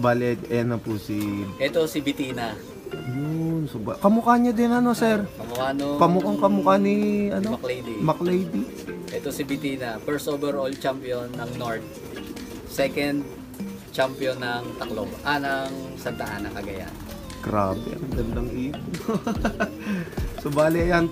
bali, ayan na po si... Ito si Bitina. Yun, so kamukha niya din ano, sir? Kamukhang Kamukha ni, ano? McLady. McLady. Ito si Bitina. First overall champion ng North. Second champion ng Tacloban. Ng Santa Ana, Cagayan. Grabe, ang gandang ibon. So bali, ayan.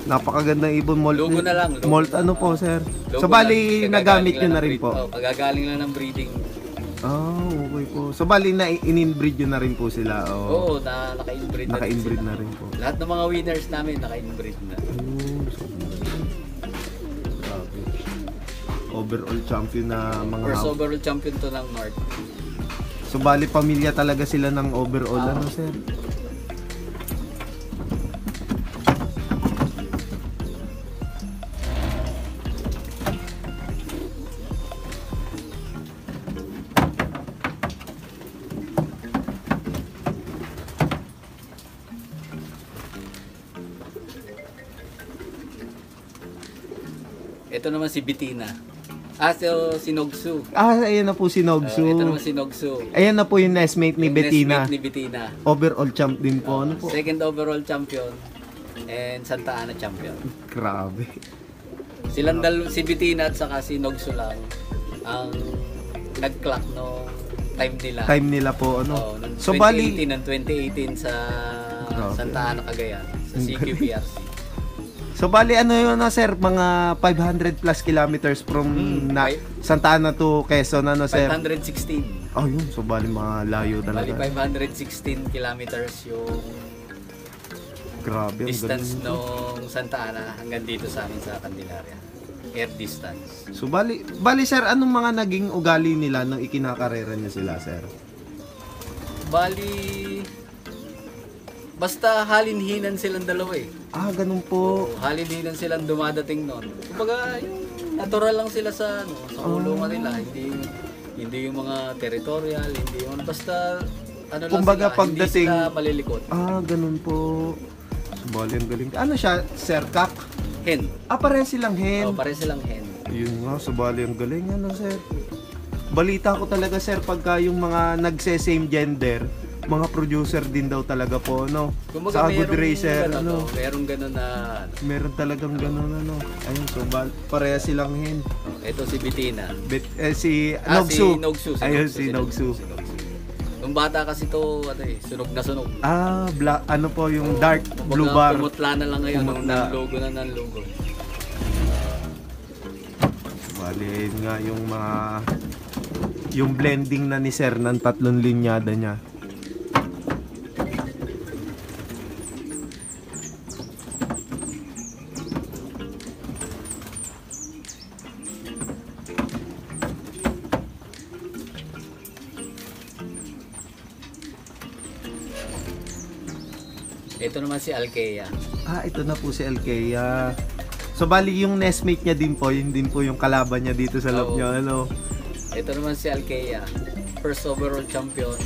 Napakagandang ibon. Logo na lang. Molt ano po, sir? Logo So bali, lang. nagamit nyo na rin po? Kagagaling lang ng breeding. Okay po. So bali, in-inbreed nyo na rin po sila? Oo, naka-inbreed na rin Naka-inbreed sila. na rin po. Lahat ng mga winners namin, naka-inbreed na. Grabe. Overall champion na mga... First overall champion to ng North. So bali, pamilya talaga sila ng overall, ano, sir? Ito naman si Bitina. Si Nogsu. Ayan na po si Nogsu. Ito naman si Nogsu. Ayan na po yung nestmate ni Yung Betina. nestmate ni Bitina. Overall champ din po. Ano po? Second overall champion and Santa Ana champion. Grabe. Si Bitina at saka si Nogsu lang ang nag-clock no time nila. Time nila po, ano? So bali 2018 sa Grabe. Santa Ana, Cagayan, sa CQPRC. So bali ano yun na, sir, mga 500 plus kilometers from Santa Ana to Quezon, ano, sir? 516. Oh, yun. So bali mga layo Bali talaga. 516 kilometers yung Grabe. Ang distance galing. nung Santa Ana hanggang dito sa amin sa Candelaria. Air distance. So bali sir, anong mga naging ugali nila nung ikinakarera niya sila, sir? Bali, basta halinhinan silang dalawa eh. Ganun po. Halinhinan silang dumadating noon. Kumbaga, yung natural lang sila sa kulungan nila. Hindi yung mga territorial, hindi yung basta ano lang Kumbaga, sila, pagdating... hindi sila malilikot. Ganun po. So bali, ang galing. Ano siya, sir, kak? Hen. Pareho silang hen. Pare silang hen. Yun nga, so bali, ang galing, ano, sir. Balita ko talaga, sir, pagka yung mga nagse-same gender, mga producer din daw talaga po, no? Kumbaga, Sa Good Racer, ano? Merong gano'n na... Meron talagang gano'n, ano? Ayun, so pareha silang hen. Ito si Bitina. Si Nogsu. Si Nogsu. Ayun, si Nogsu. Nung bata kasi to, sunog na sunog. Black, ano po, yung dark blue bar. Pumutla na lang ngayon, nung Pumutla. logo na ng logo. Bali, yun nga yung blending na ni Sir ng tatlong linyada niya. Ito naman si Alkea. Ito na po si Alkea. So bali yung nestmate niya din po, yun din po yung kalaban niya dito sa loob niya, ano? Ito naman si Alkea. First overall champion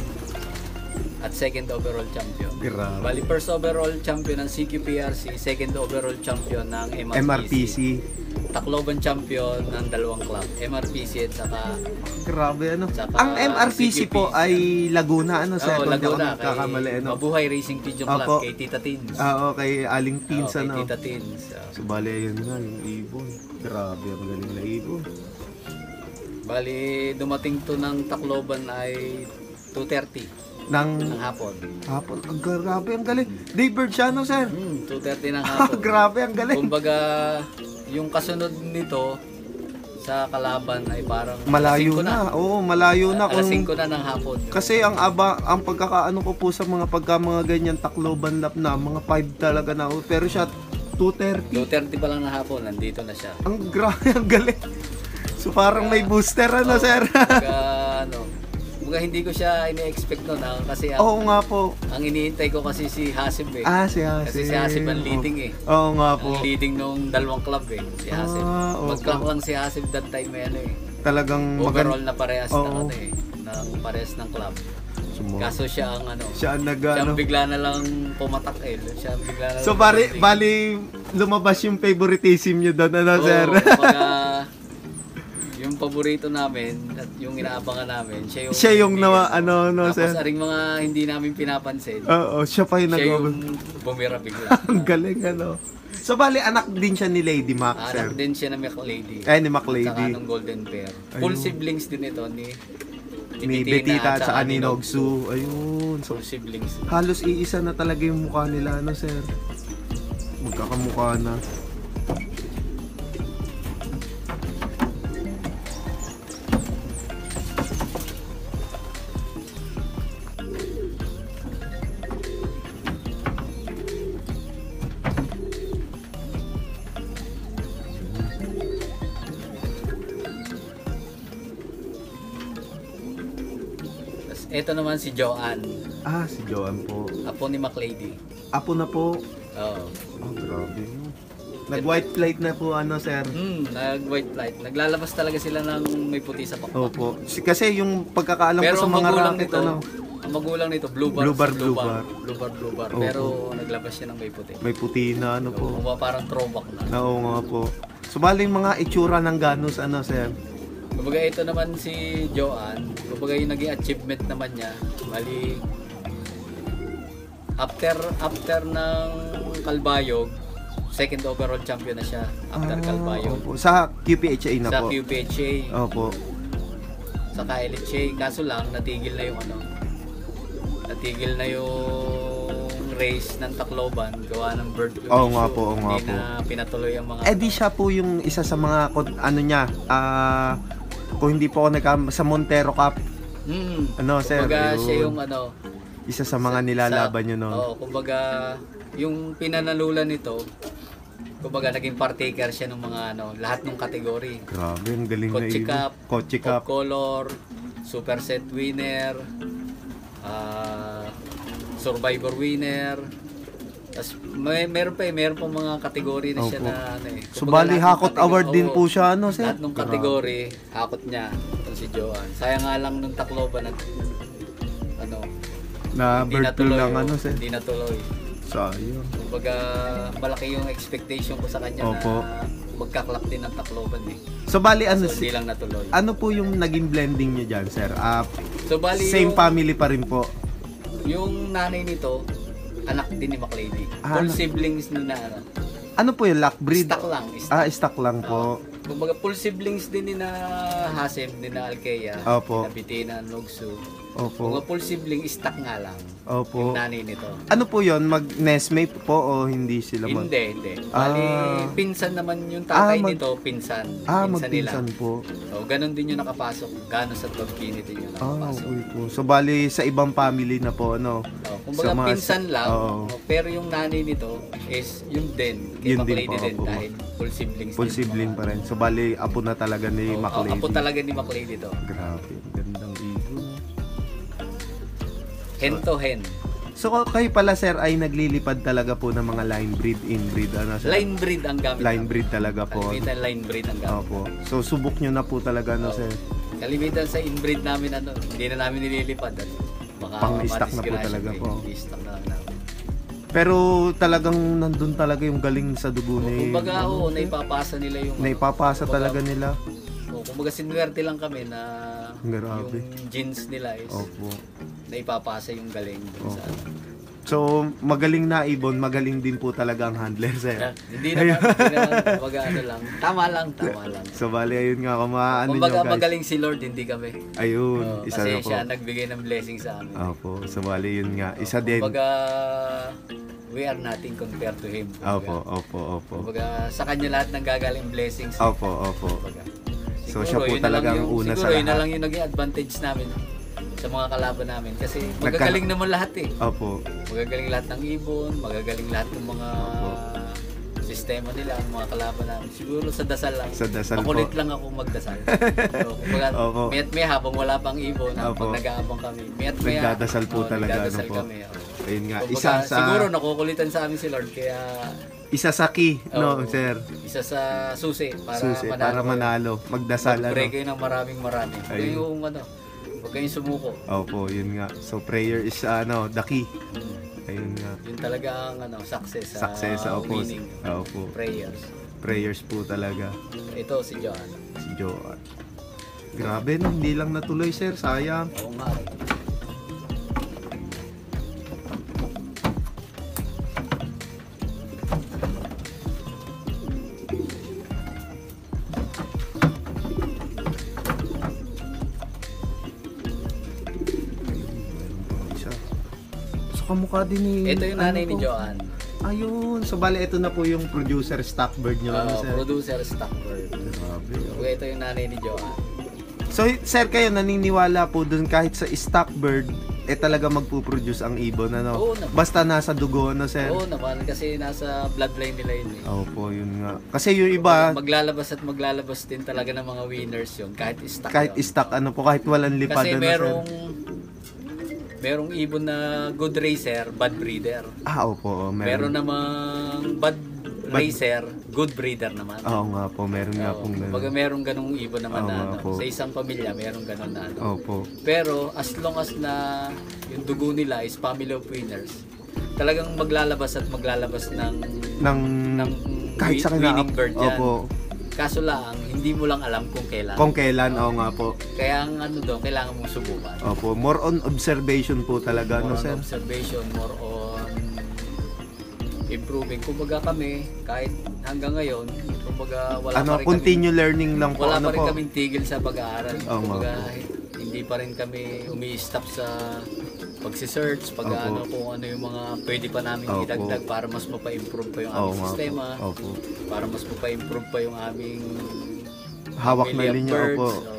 at second overall champion. Grabe. Bali, first overall champion ng CQPRC, second overall champion ng MRPC. Tacloban champion ng dalawang club, MRPC at saka... Grabe, ano? Saka Ang MRPC po CQP. ay Laguna, ano, sir? Kung di ako Laguna, nagkakamali, ano? Mabuhay Racing Pigeon Club, Apo. kay Tita Tins. Okay, Aling Teens, Kay ano? Tita Tins. So bali, yun nga, yung ibon. Grabe, ang galing na ibon. Bali, dumating to ng Tacloban ay 2:30 ng hapon. Ang grabe, ang galing. Daybird siya, no, sir? 2:30 ng hapon. Grabe, ang galing. Kumbaga, yung kasunod nito sa kalaban ay parang Malayo alas 5 na. Oo, malayo na. Alas 5 na ng hapon. Kasi ang pagkakaano ko po sa mga mga ganyan Tacloban lap na, mga 5 talaga na. Pero siya, 2:30. 2:30 pa lang ng hapon, nandito na siya. Ang grabe, ang galing. So parang may booster, ano, sir? Kumbaga hindi ko siya ini-expect noon kasi Oo nga po. ang iniintay ko kasi si Hasib eh. Si Hasib. Kasi si Hasib ang leading eh. Oo nga po. Ang leading nung dalawang club eh, si Hasib. Opo. Mag-clock lang si Hasib that time eh, Talagang overall na parehas Oo. ng parehas ng club. Sumo. Kaso siya ang Siya ang siya ang bigla na lang pumatak eh. Siya ang bigla na lang. So bali lumabas yung favoritism niyo doon, ano, sir? Kumbaga, yung yung paborito namin at yung inaabangan namin, Siya yung nawa, ano, no, tapos sir? aring mga hindi namin pinapansin, Oo, siya pa yung siya nag- yung bumira bigla. Ang galing, ano. So, bali, anak din siya ni Lady Mac, sir. Anak din siya na McLady. Ay, ni Mac Saka Lady. nung Golden Pair. Ayun. Full siblings din ito ni Ni Betita at saka ni Nogsu. Ayun. So, Full siblings. halos iisa na talaga yung mukha nila, ano, sir? Magkakamukha na. Tapos ito naman si Joanne, Ah, si Joan po. apo ni McLady. Apo na po. Oo. Oh, grabe. Nag-white plate na po, ano, sir? Nag-white light. Naglalabas talaga sila ng may puti sa pakpak. Opo. Kasi yung pagkakaalam Pero ko sa ang mga magulang racket, nito, ano, ang magulang nito, blue bar. Blue bar, sa blue bar. Blue bar, blue bar. Opo. Pero naglabas siya ng may puti. may puti na, ano po. Kung parang throwback na. Oo nga po. So, bali yung mga itsura ng Ganus, ano, sir? Kumbaga ito naman si Joanne, kumbaga yung naging achievement naman niya, bali after ng Kalbayog, second overall champion na siya after Kalbayog. Opo. Sa QPHA na Sa po. QPHA, Opo. sa KLHA, kaso lang natigil na yung natigil na yung race ng Tacloban gawa ng bird flu Oo issue. nga po, oo nga Hindi na pinatuloy ang mga Eh di siya po yung isa sa mga, ano niya, kung hindi po ako sa Montero Cup, ano, sir? Kumbaga Ayun. siya yung Isa sa mga nilalaban nyo noon. Oo, kumbaga yung pinanalulan nito, kumbaga naging partaker siya ng mga lahat ng kategory. Grabe, ang galing na Kotse yun. Cup, Kotse Pop Cup. Color, Super Set winner, Survivor winner. Tapos meron pa mga kategory na siya Opo. na So, Kumbaga, bali, lahat ng Hakot kategor- Award din oo, po siya, ano, sir? Lahat ng kategory, hakot niya. Ito si Joanne. Sayang nga lang nung Tacloban Na hindi bird flu natuloy, lang, oh. ano, sir? Hindi natuloy. Sayang. Kumbaga, malaki yung expectation ko sa kanya Opo. na magkaklap din ng Tacloban eh. So, bali, ano, So, hindi lang natuloy. ano po yung naging blending nyo dyan, sir? So, bali Same yung, family pa rin po. yung nanay nito, anak din ni McLady. Full anak. siblings ni na Ano po yung lock breed? Stock lang. Stock lang po. Kumbaga, full siblings din ni na Hasem, din na Alkea, Opo. na Bitina, Nogsu. Opo. Kumbaga, full sibling, stock nga lang. Opo. Yung nanay nito. Ano po yon? Mag-nestmate po o hindi sila mag... Hindi. Bali, Ah. pinsan naman yung tatay nito, pinsan. Pinsan nila. Magpinsan po. So, ganun din yung nakapasok. Gano'n sa Togkini din yung nakapasok. Okay po. So, bali sa ibang family na po, ano? Kumbaga Sa mga- pinsan lang, Oo. pero yung nanay nito is yun din. Kay Yun din McLady po, din opo. dahil full siblings Full din. sibling pa rin. So, bali, apo na talaga ni McLady. Apo talaga ni McLady to. Grabe. Gandang ibon. Hen to hen. So, kayo pala, sir, ay naglilipad talaga po ng mga line breed, inbreed, ano, sir? Line breed ang gamit. Line breed talaga po. Kalimitan line breed ang gamit. Opo. So, subok nyo na po talaga, ano, Oo. sir? Kalimitan sa inbreed namin hindi na namin nililipad. Baka Pang-stock na po madisgrasya talaga eh. po. I-stock na lang namin. Pero talagang nandun talaga yung galing sa dugo ni... Kumbaga, ano, naipapasa nila yung... naipapasa kumbaga, talaga nila. Kumbaga, sinuwerte lang kami na Grabe. yung genes nila is Opo. naipapasa yung galing dun sa So, magaling na ibon, magaling din po talaga ang handler, sir. Hindi naman, kumbaga lang. Tama lang. So, bali, ayun nga, kumaano nyo, Kumbaga, guys. magaling si Lord, hindi kami. Ayun, Oo, isa kasi na po. siya nagbigay ng blessing sa amin. Opo, so bali, yun nga. Isa din. Kumbaga, we are nothing compared to Him. Opo, Kumbaga, opo. Kumbaga, sa kanya lahat ng gagaling blessings. Opo. Kumbaga, So, siguro, siya po yun na talaga lang ang una sa siguro, yun na lahat. lang yung naging advantage namin sa mga kalaban namin. Kasi magagaling naman lahat eh. Opo. Magagaling lahat ng ibon, magagaling lahat ng mga sistema nila, ang mga kalaban namin. Siguro sa dasal lang. Sa dasal Makulit po. lang ako magdasal. So, kumbaga, Opo. may habang wala pang ibon, Opo. habang nag-aabang kami. May Nagdadasal po talaga, Nagdadasal ano po. kami. Ayun nga. Kumbaga, Isa sa... siguro nakukulitan sa amin si Lord, kaya Isa sa key, no, Oo. sir? isa sa susi para Susi, manalo. para manalo. Magdasal, ano? Mag-pray kayo ng maraming. Huwag Ayun. kayong huwag kayong sumuko. Opo, yun nga. So, prayer is, the key. Ayun nga. Yun talaga ang success sa Success, opo. winning Opo. prayers. Prayers po talaga. Ito si John. Si Joan. Grabe no, hindi lang natuloy sir, sayang. Oo nga. Isa. So kamukha din ni... Ito yung nanay ano ni to? Joanne. Ayun, so bali ito na po yung producer Stockbird nyo ano, sir. Producer Stockbird. Grabe. Okay, ito yung nanay ni Joanne. So sir, kayo naniniwala po dun kahit sa Stockbird talaga magpuproduce ang ibon ano? Oo naman. Basta nasa dugo ano sir? Oo naman, kasi nasa bloodline nila yun eh. Opo, yun nga. Kasi yung iba, Maglalabas at maglalabas din talaga ng mga winners yun, kahit stock kahit yun. stock ano po, kahit walang lipad Kasi ano sir? merong ibon na good racer, bad breeder. Opo, Meron namang bad racer, good breeder naman. Oo nga po, meron nga Oo. pong Pag ganun. merong ganung ibon naman Oo na nga ano, po. sa isang pamilya merong ganon na ano. Opo. Pero as long as na yung dugo nila is family of winners, talagang maglalabas at maglalabas ng Nang kahit sa winning bird yan. Opo. Kaso lang, hindi mo lang alam kung kailan. Kung kailan, oo nga po. Kaya ang ano doon, kailangan mong subukan. Opo, more on observation po talaga, More no on sir? observation, more on improving. Kumbaga kami, kahit hanggang ngayon, kumbaga wala Ano, pa rin continue learning lang po, wala ano pa rin po? kaming tigil sa pag-aaral. Oo nga Kumbaga, po. hindi pa rin kami umi-stop sa pagsisearch, pag Opo. ano, kung ano yung mga pwede pa namin Opo. idagdag para mas mapa-improve pa yung Oo aming nga sistema, po. Opo. para mas mapa-improve pa yung aming Hawak family na of linya, birds. opo. So,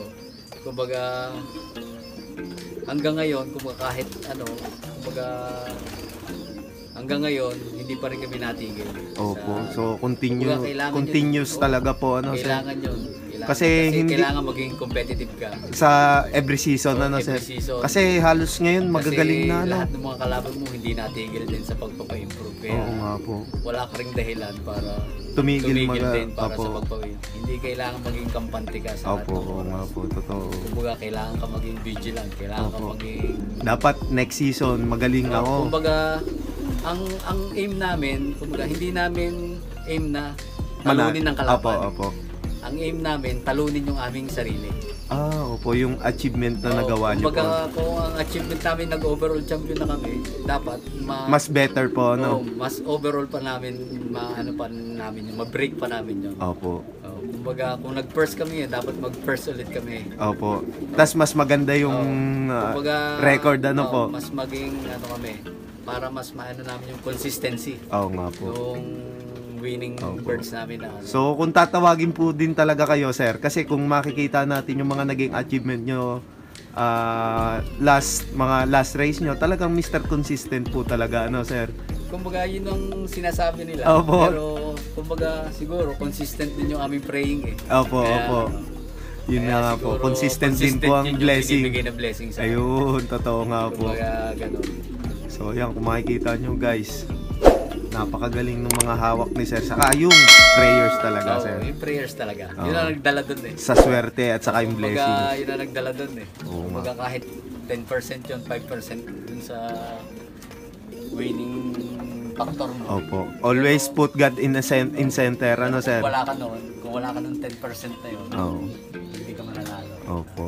kumbaga, hanggang ngayon, kumbaga kahit ano, kumbaga, hanggang ngayon, hindi pa rin kami natigil. Opo. Sa- So Kumbaga, kailangan continuous yun. talaga po ano sir. kailangan yun. Kasi hindi- kailangan maging competitive ka. Sa every season Oo, ano every sir. season. Kasi halos ngayon magagaling Kasi na ano. lahat ng mga kalaban mo hindi natigil din sa pagpapa-improve. Kaya Oo nga po. wala ka ring dahilan para Tumigil din para opo. sa pagpawin. Hindi kailangan maging kampante ka sa lahat Opo, ng oo oras. nga po, totoo. Kumbaga, kailangan ka maging vigilant. Kailangan ka Opo. maging... Dapat next season magaling ako. Kumbaga, ang aim namin, kumbaga, hindi namin aim na talunin ng kalaban. Opo, opo. Ang aim namin, talunin yung aming sarili. Opo, yung achievement na nagawa niyo po. Kumbaga, kung ang achievement namin, nag-overall champion na kami, dapat Mas better po, Oo, no? mas overall pa namin, ano pa namin yun, ma-break pa namin yun. Opo. Kumbaga, kung nag-first kami yun, dapat mag-first ulit kami. Opo. Tapos mas maganda yung Kumbaga, record, ano po? Mas maging, ano kami, para mas maano namin yung consistency. Oo nga po. Yung winning birds namin na ano. So, kung tatawagin po din talaga kayo, sir, kasi kung makikita natin yung mga naging achievement nyo, mga last race nyo, talagang Mr. Consistent po talaga, ano, sir? Kumbaga, yun ang sinasabi nila. Opo. Pero, kumbaga, siguro, consistent din yung aming praying eh. Opo, Kaya, opo. Yun kaya na nga po, siguro, consistent din po ang yun yung blessing. binibigay na blessing sa amin. Ayun, totoo nga po. Kumbaga, ganun. So, yan, kung makikita nyo, guys, napakagaling ng mga hawak ni sir. Saka yung prayers talaga, Oo, sir. yung prayers talaga. Oo. Yun ang nagdala dun eh. Sa swerte at saka yung Kumbaga, blessings. yun ang nagdala dun eh. Oo Kumbaga kahit 10% yun, 5% dun sa winning factor mo. Opo. Always put God in center, ano, sir? Kung wala ka nun 10% na yun, Oo. hindi ka mananalo. Opo.